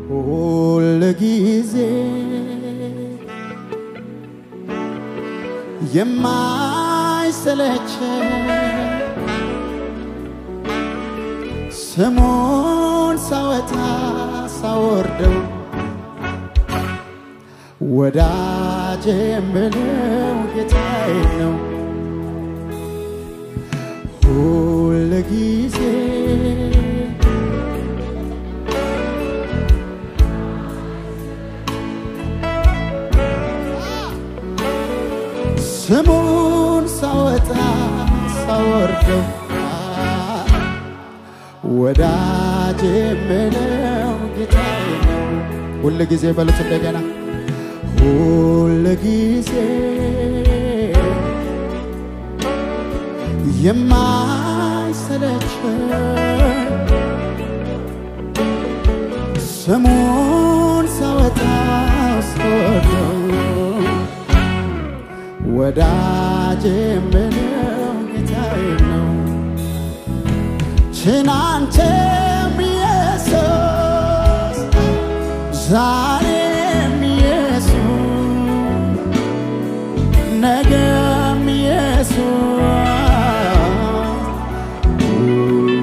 ሁል ጊዜ የማይሰለች ስሙን ሳወጣ ሳወርደው ወዳጄ የምለው ጌታዬ ነው ሁል ጊዜ ስሙን ሳወጣ ሳወርደው ወዳጄ የምለው ጌታዬ ነው ሁል ጊዜ በሉት እንደገና ሁል ጊዜ የማይሰለች ስሙን ሳወጣ ሳወርደው ወዳጄ የምለው ጌታዬ ነው ትናንትም ኢየሱስ ዛሬም ኢየሱስ ነገም ኢየሱስ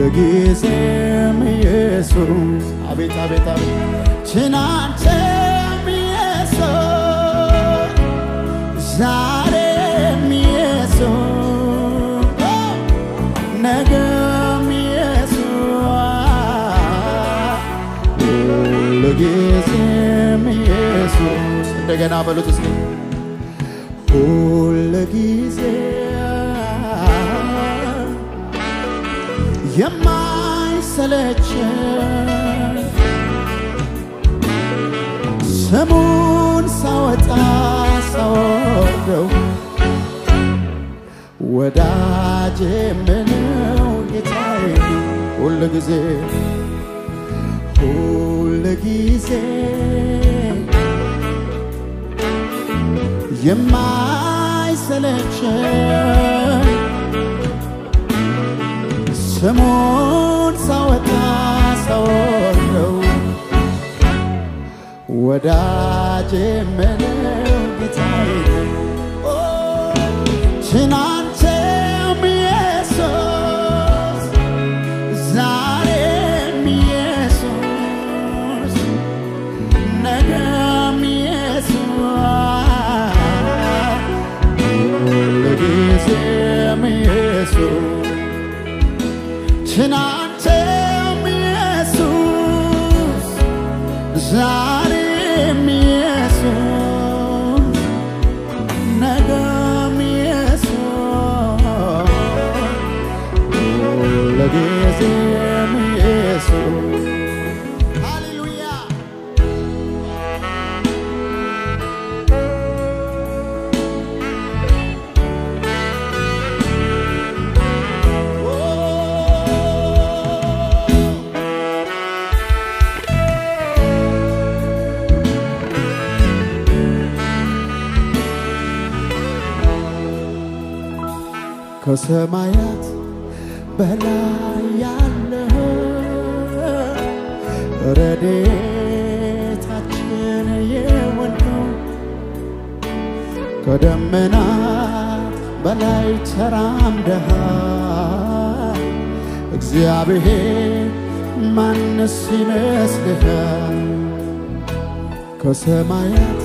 ሁልጊዜም ኢየሱስ አቤት አቤት አቤት ትናንትም ኢየሱስ ዛሬም ኢየሱስ ነገም ኢየሱስ ሁልጊዜም ኢየሱስ እንደገና በሉት እስኪ ሁልጊዜ የማይሰለች ስሙን ሳወጣ ሳወርደው ወዳጄ የምለው ጌታዬ ሁልጊዜ ሁልጊዜ የማይሰለች ስሙን ሳወጣ ሳወርደው ወዳጄ የምለው ጌታዬ ትናንትም ኢየሱስ ዛሬም ኢየሱስ ነገም ኢየሱስ ሁልጊዜም ኢየሱስ ትናንትም ኢየሱስ ዛሬም ኢየሱስ ነገም ኢየሱስ ሁልጊዜም ኢየሱስ ሃሌሉያ ከሰማያት በላይ ያለህ ረድኤታችን የሆንከው ከደመናት በላይ ተራምደሃል እግዚአብሔር ማንስ ይመስልሃል ከሰማያት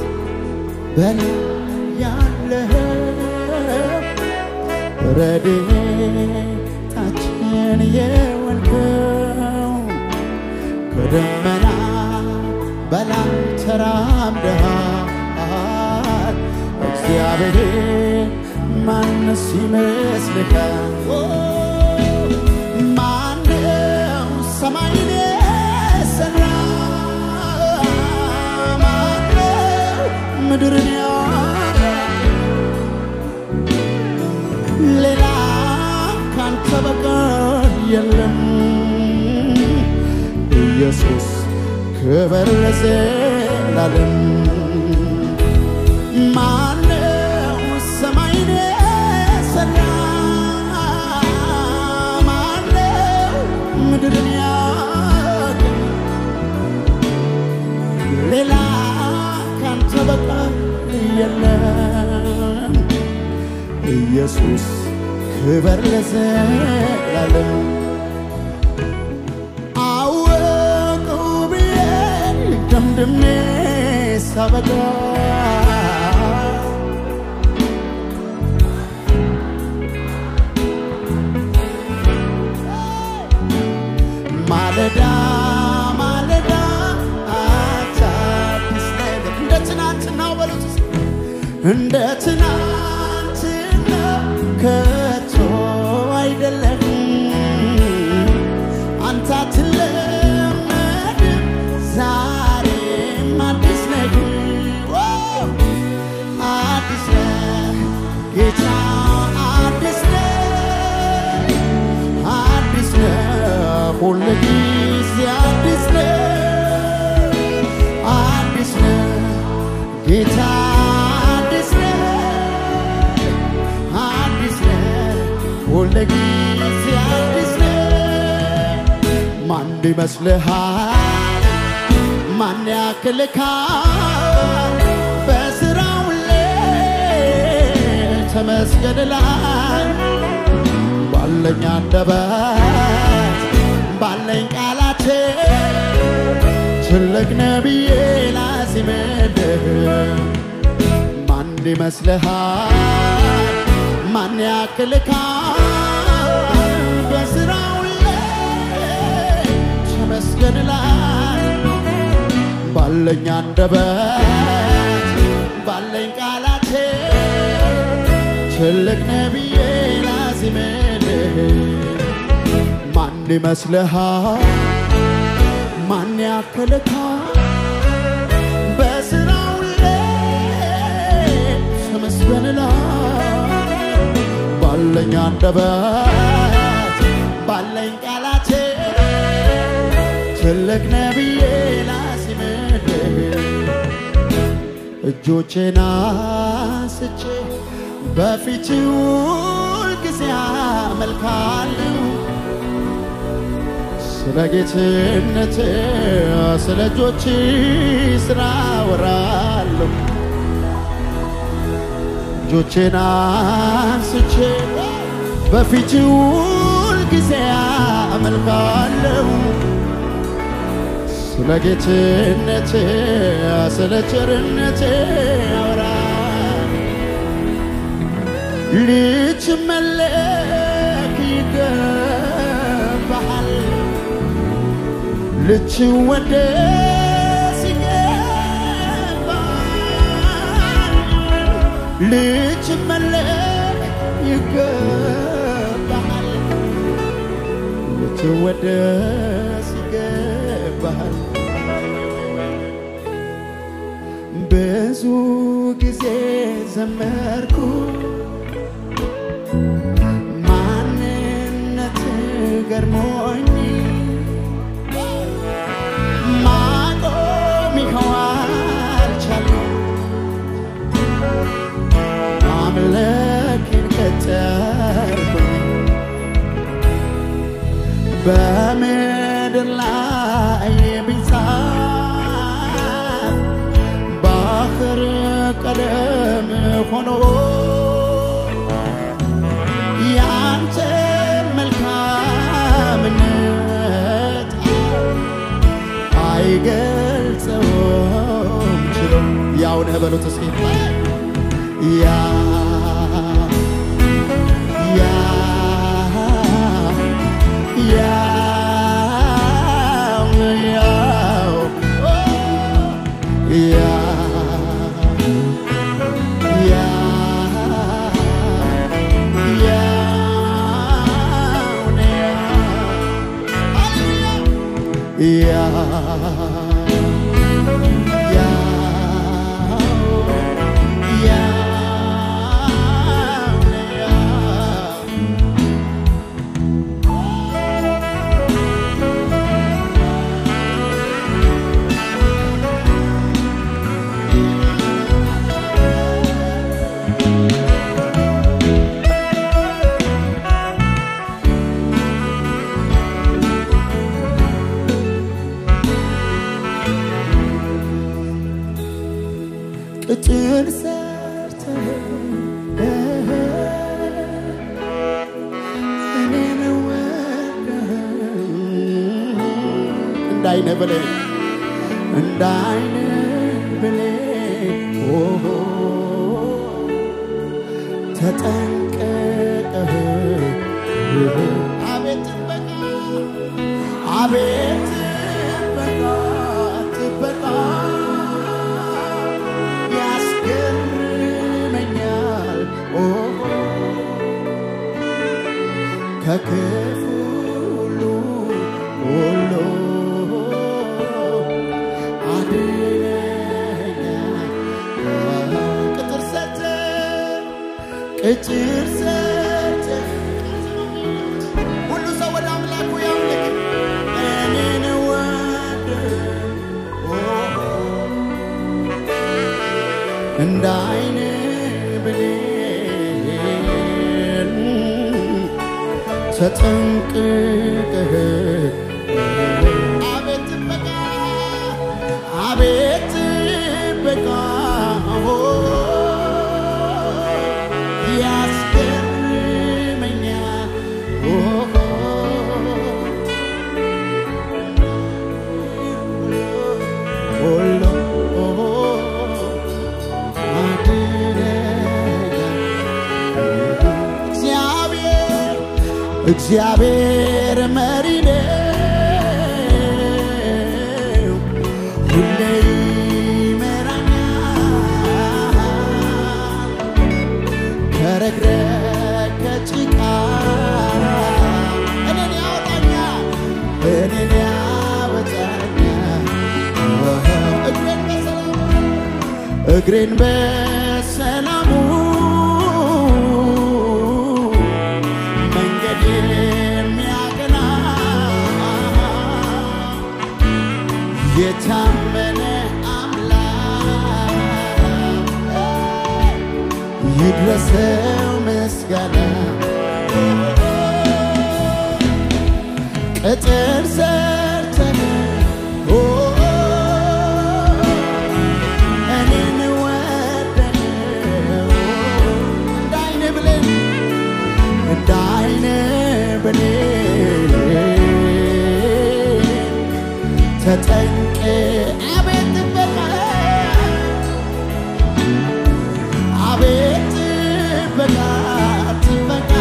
በላይ ያለህ ረድኤታችን የሆንከው ከደመና በላይ ተራምደሃል እግዚአብሔር ማንስ ይመስልሃል ማነው ሰማይን የሠራ ማነው ምድርን ሌላ ካንተ በቀር የለም ኢየሱስ ክብር ለዘላለም ማነው ሰማይን የሠራ ማነው ምድርን ሌላ ካንተ በቀር የለም ኢየሱስ ክብር ለዘላለም አወቅሁ ብዬ ደምድሜ ሳበቃ ማለዳ ማለዳ አዲስ ነገር እንደ ትናንትናው በሉት እንደ ትናንትና ከቶ አይደለም አንተ አትለመድም ዛሬም አዲስ ነህ አዲስ ነህ ጌታ አዲስ ነህ አዲስ ነህ ሁል ጊዜ አዲስ ነህ አዲስ ነህ ጌታ አዲስ ነህ አዲስ ነህ ሁል ጊዜ አዲስ ነህ ማን ይመስልሃል ማን ያክልካል በስራው ላይ ተመስገንልሃል ባለኝ አንደበት ባለኝ ቃላት ትልቅ ነብዬ ላዚምልህ ማን ይመስልሃል ማን ያክልካል በስራው ላይ ተመስገንልሃል ባለኝ አንደበት ባለኝ ቃላት ትልቅ ነብዬ ላዚምልህ ማን ይመስልሃል ማን ያክልካል በስራው ላይ ተመስገንልሃል ባለኝ አንደበት ባለኝ ቃላት ትልቅ ነብዬ ላዚምልህ እጆቼን አንስቼ በፊትህ ሁልጊዜ አመልካለሁ ስለ ጌትነትህ ስለ እጆችህ ሥራ አወራለሁ እጆቼን አንስቼ በፊትህ ሁልጊዜ አመልካለሁ ስለ ጌትነትህ ስለ ቸርነትህ አወራለሁ ልትመለክ ይገባሃል ልትወደስ ይገባሃል ልትመለክ ይገባሃል ልትወደስ ይገባሃል ብዙ ጊዜ ዘመርኩ ማንነት ገርሞኝ ማቆም ይኸዋልቻለሁ አምልኬን ቀጠልኩኝ በምድር ላይ ቢጻፍ ባህር ቀለም ሆኖ ያንተን መልካምነት አይገልጸውም ችሎ ያው ነህ በሉት እስኪ ቅጥር ሰርተህ እኔን ወደህ እንዳይነ ብለህ ተጠንቀቀህ አቤት ጥበቃ ያስገርመኛል ከክፉ ሁሉ ቅጥር ሰርተህ ሁሉ ሰው ወደ አምላኩ ያምልክ እኔን ወደህ እንደ ዓይን ብሌን ተጠንቅቀህ አቤት ጥበቃ ያስገርመኛል እግዚአብሔር መሪ ነው ሁሌ ይመራኛል ከረግረግ ከጭቃ እኔን ያወጣኛል እግሬን በሰላሙ መንገድ የሚያቀና የታመነ አምላክ ይድረሰው ምስጋና ቅጥር ሰርተህ እኔን ወደህ እንደ ዓይን ብሌን ተጠንቀህ አቤት ጥበቃ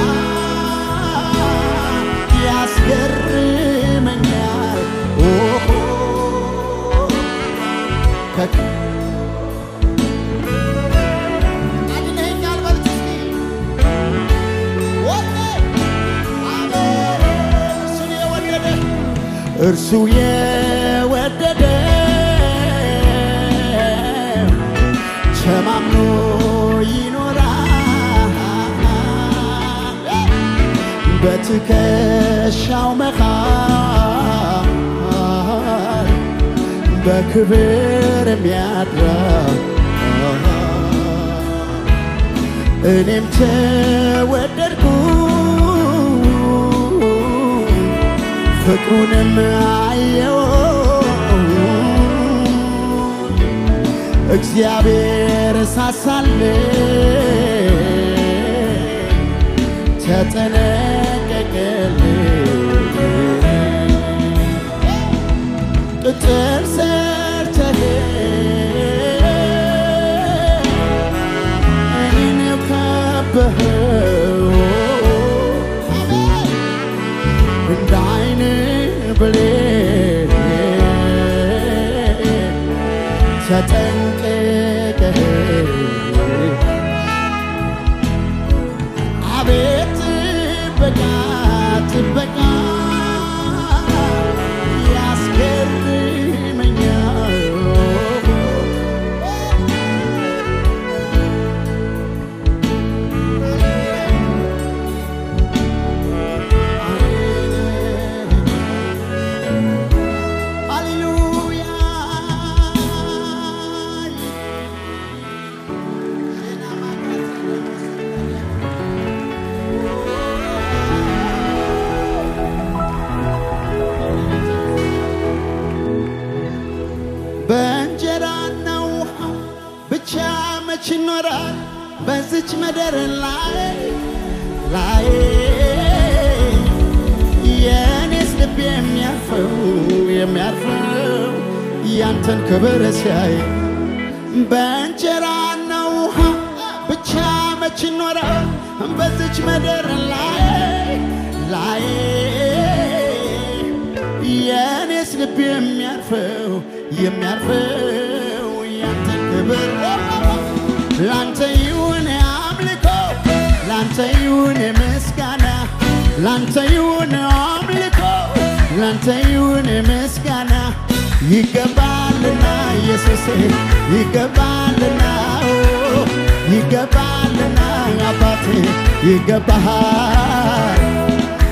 ያስገርመኛል አድነኛል በልት እስኪ እርሱ የወደደ ተማምኖ ይኖራል በትከሻው መሃል በክብር የሚያድር እኔም ተወደድኩ ፍቅሩንም አየው እግዚአብሔር ሳሳልኝ ተጠነቀቀልኝ ቅጥር ሰርተህ እኔን ከበኸው እንደ ዓይን ብሌን ተጠንቀቀህ አቤት ጥበቃ ያስገርመኛል ብቻ መች ይኖራል በዚች ምድር ላይ የኔስ ልብ የሚያርፈው ያንተን ክብር ሲያይ በእንጀራና ውሃ ብቻ መች ይኖራል በዚች ምድር ላይ የኔስ ልብ የሚያርፈው ያንተን ክብር ላንተ ይሁን አምልኮ ላንተ ይሁን ምስጋና ላንተ ይሁን አምልኮ ላንተ ይሁን ምስጋና ይገባልና ኢየሱስ ይገባልና ይገባልና አባቴ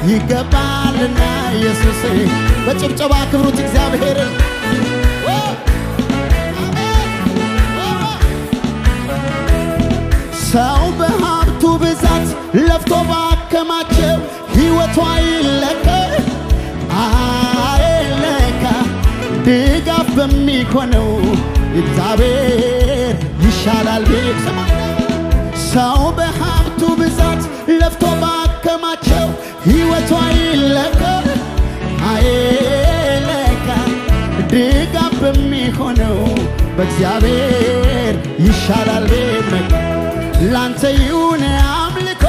ይገባልና ኢየሱስ በጭብጨባ ክብሩት እግዚአብሔርን ሰው በሀብቱ ብዛት ለፍቶ ባከማቸው ሕይወቱ አይለካ ድጋፍ በሚሆነው እግዚአብሔር ይሻላል ቤት ሰው በሀብቱ ብዛት ለፍቶ ባከማቸው ሕይወቱ አይለካ ድጋፍ በሚሆነው በእግዚአብሔር ይሻላል ቤት ላንተ ይሁን አምልኮ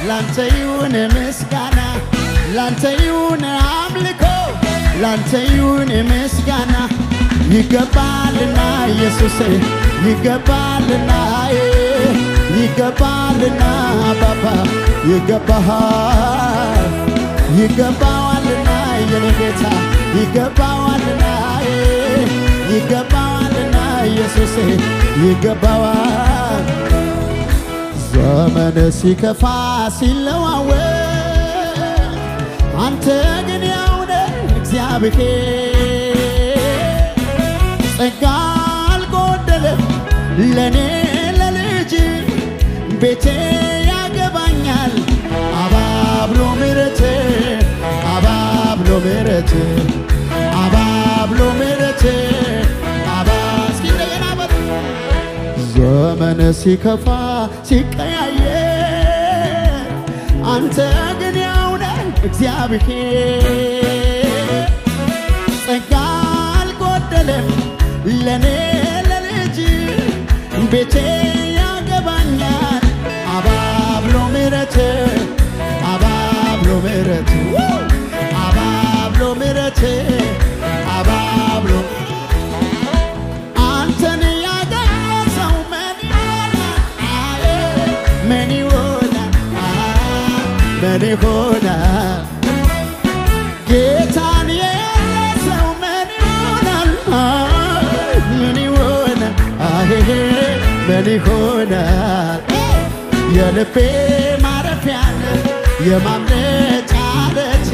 ላንተ ይሁን ምስጋና ላንተ ይሁን አምልኮ ላንተ ይሁን ምስጋና ይገባልና ኢየሱስ ይገባልና አባባ ይገባዋልና የኔ ጌታ ይገባዋልና ኢየሱስ ይገባዋል ዘመን ሲከፋ ሲለዋወጥ አንተ ግን ያው ነህ እግዚአብሔር ጸጋ አልጎደለም ለኔ ለልጅ ቤቴ ያገባኛል አባብሎ ምሕረት እስኪ እንደገና በል ዘመን ሲከፋ ሲቀያየር አንተ ግን ያው ነህ እግዚአብሔር ጸጋ አልጎደለም ለኔ ለልጅ ቤቴ ያገባኛል አባብሎ ምሕረት አንተን ያገኘ ሰው ምን ይሆናል ጌታን የያዘ ሰው ምን ይሆናል የልቤ ማረፊያ የማምለጫ ዓለት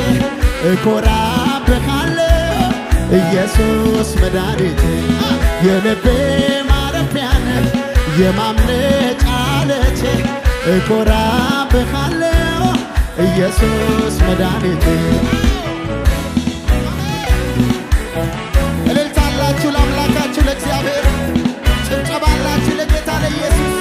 እኮራብሃለሁ ኢየሱስ መድኃኒቴ የልቤ ማረፊያ የማምለጫ ዓለት እኮራብሃለሁ ኢየሱስ መድኃኒቴ እልልታላችሁ ለአምላካችሁ ለእግዚአብሔር ጭብጨባላችሁ ለጌታ ለኢየሱስ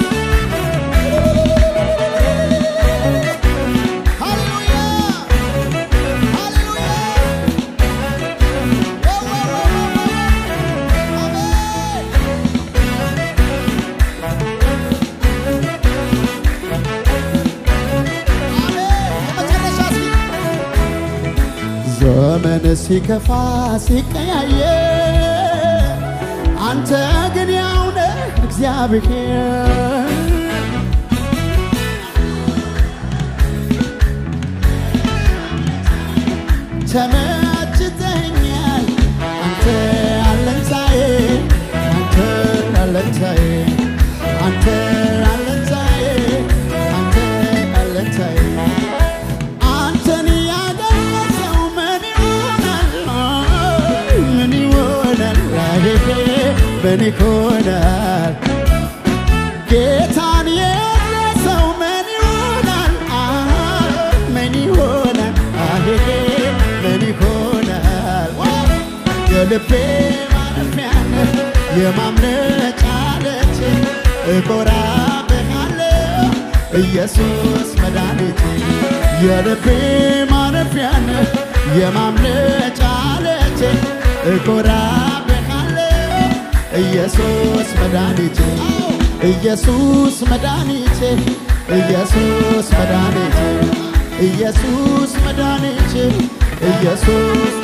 ዘመን ሲከፋ ሲቀያየር አንተ ግን ያው ነህ እግዚአብሔር ተመችተኸኛል አንተ አለኝታዬ አንተን ያገኘ ሰው ምን ይሆናል ጌታን የያዘ ሰው ምን ይሆናል የልቤ ማረፊያ የማምለጫ ዓለት እኮራብሃለሁ ኢየሱስ መድኃኒቴ የልቤ ማረፊያ ነህ የማምለጫ ዓለቴ እኮራብሃለሁ ኢየሱስ መድኃኒቴ ኢየሱስ መድኃኒቴ ኢየሱስ መድኃኒቴ ኢየሱስ መድኃኒቴ ኢየሱስ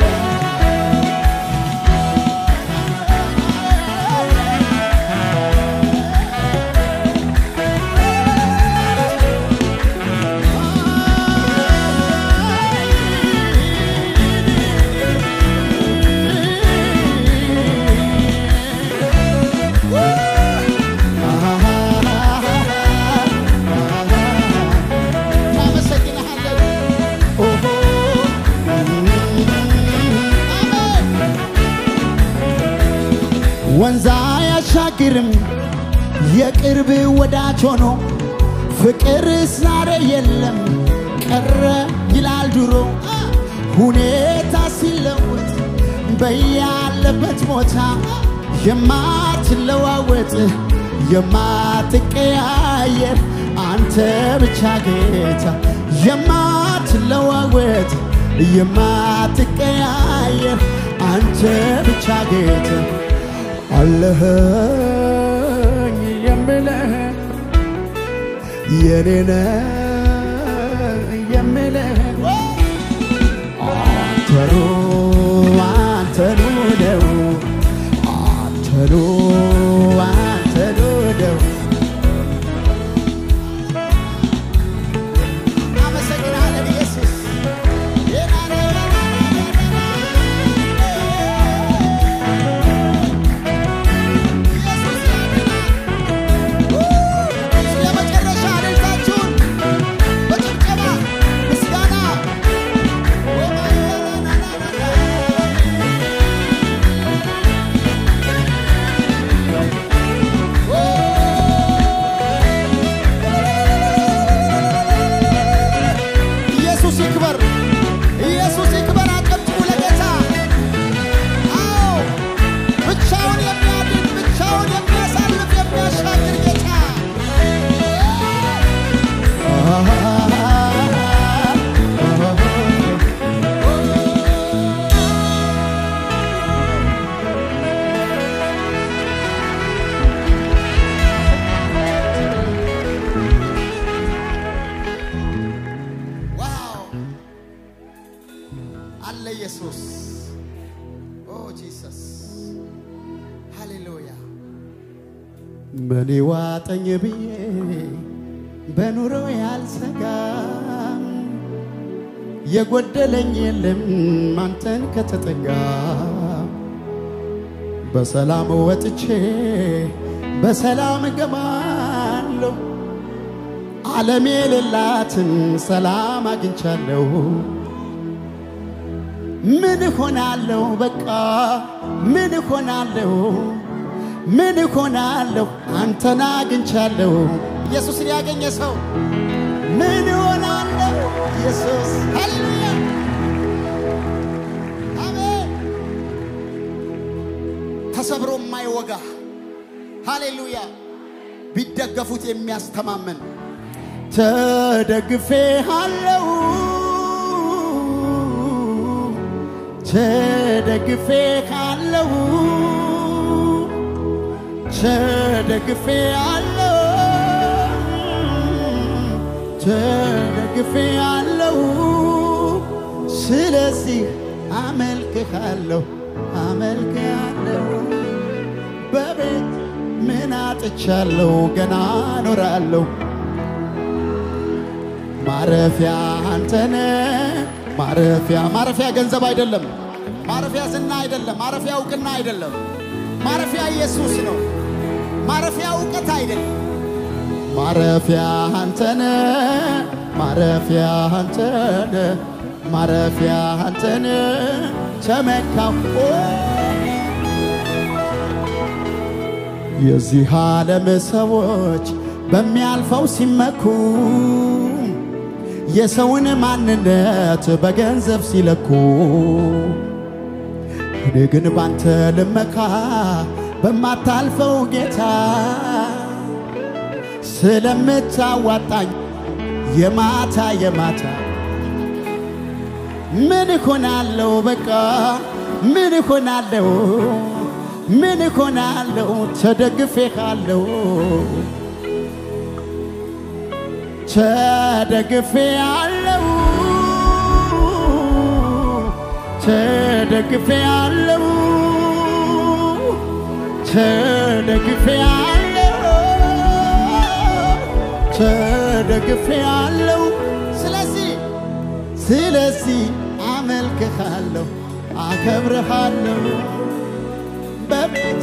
ወንዝ አያሻግርም የቅርብ ወዳጅ ሆኖ ፍቅር ዛሬ የለም ቀረ ይላል ድሮ ሁኔታ ሲለወጥ በያለበት ቦታ የማትለዋወጥ የማትቀያየር አንተ ብቻ ጌታ የማትለዋወጥ የማትቀያየር አንተ ብቻ ጌታ አለኸኝ የምልህ የኔ ነህ የምልህ አንተኑ ነው አንተኑ ነው አመሰግናለሁ ኢየሱስ ኢየሱስ ኦ ጂሰስ ሃሌሉያ ምን ይዋጠኝ ብዬ በኑሮ ያልሰጋም የጎደለኝ የለም አንተን ከተጠጋ በሰላም ወጥቼ በሰላም ገባለሁ ዓለም የሌላትን ሰላም አግኝቻለሁ ምን ሆናለሁ በቃ ምን ሆናለሁ አንተን አግኝቻለሁ ኢየሱስን ያገኘ ሰው ምን ሆናለሁ ኢየሱስ ሃሌሉያ አሜን ተሰብሮ የማይወጋ ሃሌሉያ ቢደገፉት የሚያስተማመን ተደግፌሃለሁ ተደግፌሃለሁ ስለዚህ አመልክሃለሁ በቤት ምን አጥቻለሁ ገና ኖራለሁ ማረፊያ አንተነ ማረፊያ ገንዘብ አይደለም ማረፊያ ዝና አይደለም ማረፊያ ዕውቅና አይደለም ማረፊያ ኢየሱስ ነው ማረፊያ ዕውቀት አይደለም ማረፊያ አንተነ ተመካው የዚህ ዓለም ሰዎች በሚያልፈው ሲመኩ የሰውን ማንነት በገንዘብ ሲለኩ እኔ ግን ባንተ ልመካ በማታልፈው ጌታ ስለምታዋጣኝ የማታ የማታ ምን እሆናለሁ በቃ ምን እሆናለሁ ምን እሆናለሁ ተደግፌሃለሁ ተደግፌሃለሁ ተደግፌሃለሁ ተደግፌሃለሁ ተደግፌሃለሁ ስለዚህ አመልክሃለሁ አከብርሃለሁ በቤት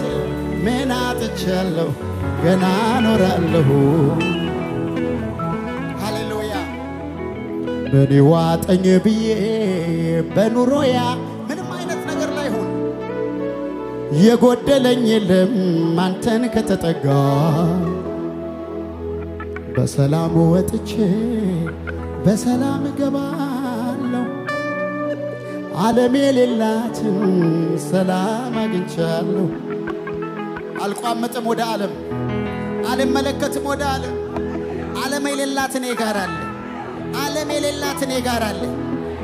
ምን አጥቻለሁ ገና እኖራለሁ ሃሌሉያ በኔ ዋጠኝ ብዬ በኑሮያ ምንም አይነት ነገር ላይ ሆነ የጎደለኝ የለም አንተን ከተጠጋ በሰላም ወጥቼ በሰላም ገባለሁ ዓለም የሌላትን ሰላም አግኝቻለሁ አልቋመጥም ወደ ዓለም መለከትም ወደ ዓለም የሌላትን ይጋራል ዓለም የሌላትን ይጋራል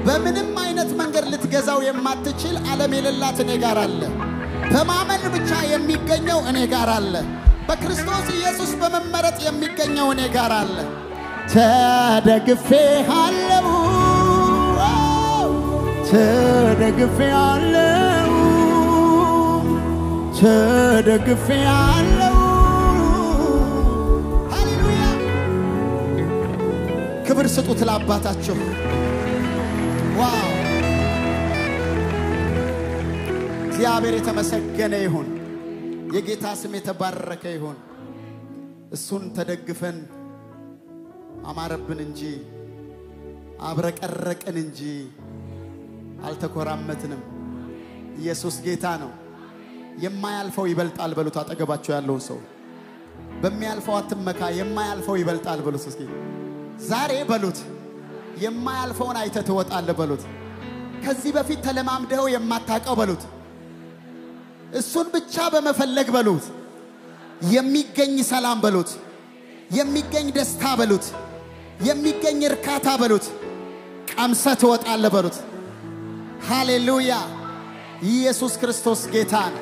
በምንም አይነት መንገድ ልትገዛው የማትችል ዓለም የሌላትን ይጋራል በማመን ብቻ የሚገኘው እኔ ጋር አለ በክርስቶስ ኢየሱስ በመመረጥ የሚገኘው እኔ ጋር አለ ተደግፌሃለሁ ተደግፌሃለሁ ተደግፌሃለሁ ሃሌሉያ ክብር ስጡት ለአባታችሁ ዋው እግዚአብሔር የተመሰገነ ይሁን የጌታ ስም የተባረከ ይሁን እሱን ተደግፈን አማረብን እንጂ አብረቀረቅን እንጂ አልተኮራመትንም ኢየሱስ ጌታ ነው የማያልፈው ይበልጣል በሉት አጠገባቸው ያለው ሰው በሚያልፈው አትመካ የማያልፈው ይበልጣል በሉት እስኪ ዛሬ በሉት የማያልፈውን አይተህ ትወጣለህ በሉት ከዚህ በፊት ተለማምደው የማታቀው በሉት እሱን ብቻ በመፈለግ በሉት የሚገኝ ሰላም በሉት የሚገኝ ደስታ በሉት የሚገኝ እርካታ በሉት ቀምሰህ ትወጣለህ በሉት ሃሌሉያ ኢየሱስ ክርስቶስ ጌታ ነው